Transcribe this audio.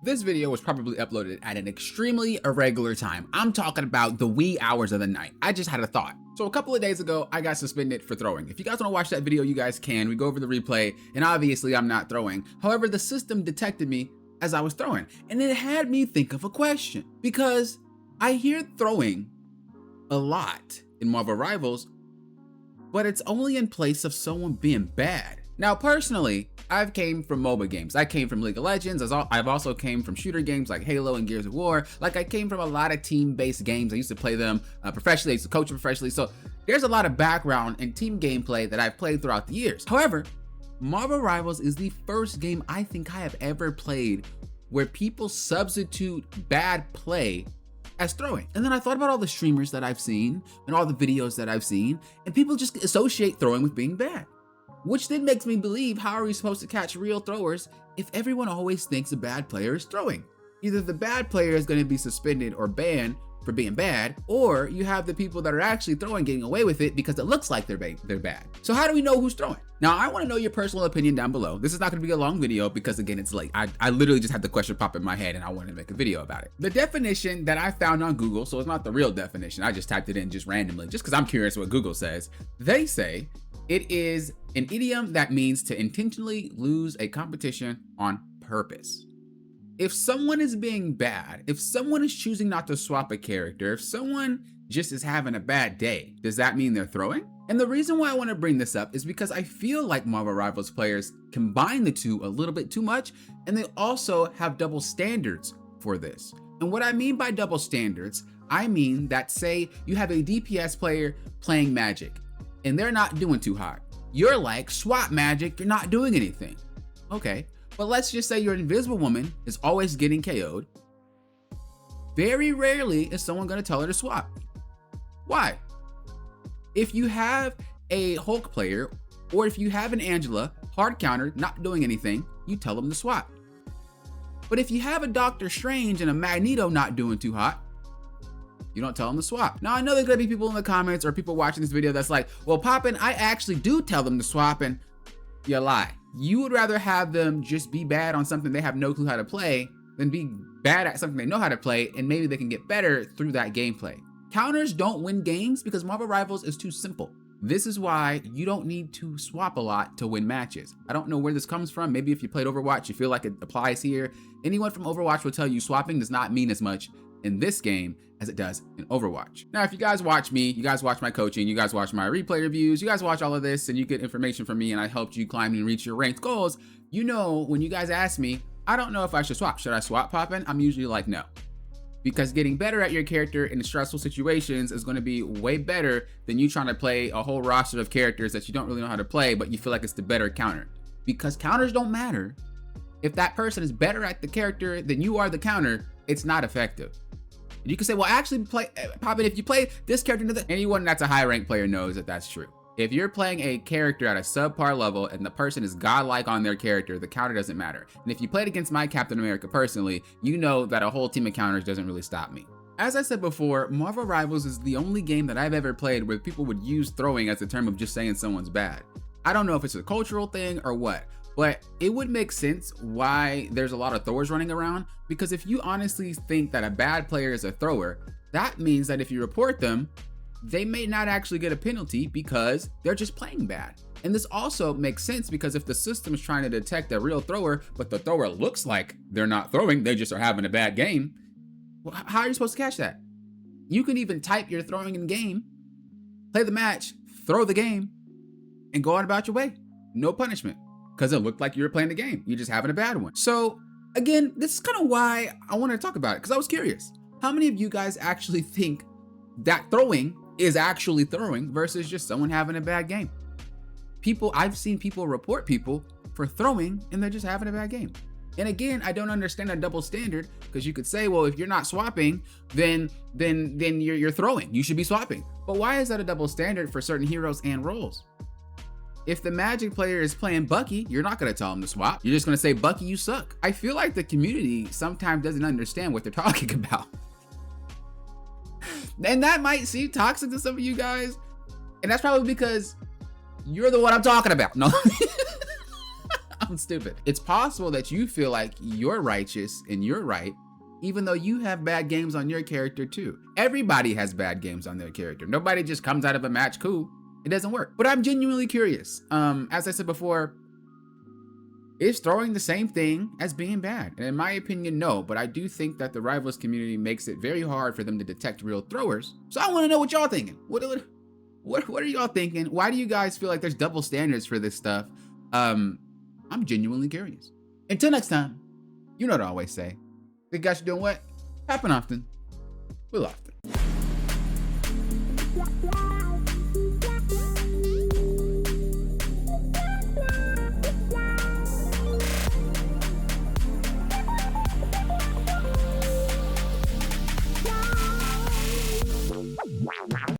This video was probably uploaded at an extremely irregular time. I'm talking about the wee hours of the night. I just had a thought. So a couple of days ago, I got suspended for throwing. If you guys want to watch that video, you guys can. We go over the replay, and obviously I'm not throwing. However, the system detected me as I was throwing, and it had me think of a question. Because I hear throwing a lot in Marvel Rivals, but it's only in place of someone being bad. Now, personally, I've came from MOBA games. I came from League of Legends. I've also came from shooter games like Halo and Gears of War. Like, I came from a lot of team-based games. I used to play them professionally. I used to coach them professionally. So there's a lot of background and team gameplay that I've played throughout the years. However, Marvel Rivals is the first game I think I have ever played where people substitute bad play as throwing. And then I thought about all the streamers that I've seen and all the videos that I've seen, and people just associate throwing with being bad. Which then makes me believe, how are we supposed to catch real throwers if everyone always thinks a bad player is throwing? Either the bad player is going to be suspended or banned for being bad, or you have the people that are actually throwing getting away with it because it looks like they're bad. So how do we know who's throwing? Now, I want to know your personal opinion down below. This is not going to be a long video because, again, it's late. I literally just had the question pop in my head and I wanted to make a video about it. The definition that I found on Google, so it's not the real definition, I just typed it in just randomly, just because I'm curious what Google says. They say it is an idiom that means to intentionally lose a competition on purpose. If someone is being bad, if someone is choosing not to swap a character, if someone just is having a bad day, does that mean they're throwing? And the reason why I want to bring this up is because I feel like Marvel Rivals players combine the two a little bit too much, and they also have double standards for this. And what I mean by double standards, I mean that, say you have a DPS player playing Magic, and they're not doing too hot. You're like, swap Magic, you're not doing anything. Okay, but let's just say your Invisible Woman is always getting KO'd. Very rarely is someone gonna tell her to swap. Why? If you have a Hulk player, or if you have an Angela, hard counter, not doing anything, you tell them to swap. But if you have a Doctor Strange and a Magneto not doing too hot, you don't tell them to swap. Now, I know there's gonna be people in the comments or people watching this video that's like, well, Poppin, I actually do tell them to swap, and you lie. You would rather have them just be bad on something they have no clue how to play than be bad at something they know how to play, and maybe they can get better through that gameplay. Counters don't win games because Marvel Rivals is too simple. This is why you don't need to swap a lot to win matches. I don't know where this comes from. Maybe if you played Overwatch, you feel like it applies here. Anyone from Overwatch will tell you swapping does not mean as much in this game as it does in Overwatch. Now, if you guys watch me, you guys watch my coaching, you guys watch my replay reviews, you guys watch all of this, and you get information from me, and I helped you climb and reach your ranked goals, you know when you guys ask me, I don't know if I should swap. Should I swap, Poppin? I'm usually like, no. Because getting better at your character in stressful situations is going to be way better than you trying to play a whole roster of characters that you don't really know how to play, but you feel like it's the better counter. Because counters don't matter. If that person is better at the character than you are the counter, it's not effective. And you can say, well, actually, Poppin, if you play this character, anyone that's a high rank player knows that that's true. If you're playing a character at a subpar level and the person is godlike on their character, the counter doesn't matter. And if you played against my Captain America personally, you know that a whole team of counters doesn't really stop me. As I said before, Marvel Rivals is the only game that I've ever played where people would use throwing as a term of just saying someone's bad. I don't know if it's a cultural thing or what, but it would make sense why there's a lot of throwers running around, because if you honestly think that a bad player is a thrower, that means that if you report them, they may not actually get a penalty because they're just playing bad. And this also makes sense because if the system is trying to detect a real thrower, but the thrower looks like they're not throwing, they just are having a bad game, well, how are you supposed to catch that? You can even type your throwing in game, play the match, throw the game, and go on about your way. No punishment, because it looked like you were playing the game. You're just having a bad one. So again, this is kind of why I wanted to talk about it, because I was curious. How many of you guys actually think that throwing is actually throwing versus just someone having a bad game? I've seen people report people for throwing and they're just having a bad game. And again, I don't understand a double standard, because you could say, well, if you're not swapping, then you're throwing. You should be swapping. But why is that a double standard for certain heroes and roles? If the Magic player is playing Bucky, you're not gonna tell him to swap. You're just gonna say, Bucky, you suck. I feel like the community sometimes doesn't understand what they're talking about. And that might seem toxic to some of you guys. And that's probably because you're the one I'm talking about. No, sounds stupid. It's possible that you feel like you're righteous and you're right, even though you have bad games on your character too. Everybody has bad games on their character. Nobody just comes out of a match cool. It doesn't work. But I'm genuinely curious. As I said before, is throwing the same thing as being bad? And in my opinion, no, but I do think that the Rivals community makes it very hard for them to detect real throwers. So I want to know what y'all thinking. What are y'all thinking? Why do you guys feel like there's double standards for this stuff? I'm genuinely curious. Until next time, you know what I always say. The guys are doing what? Happen often. Will often.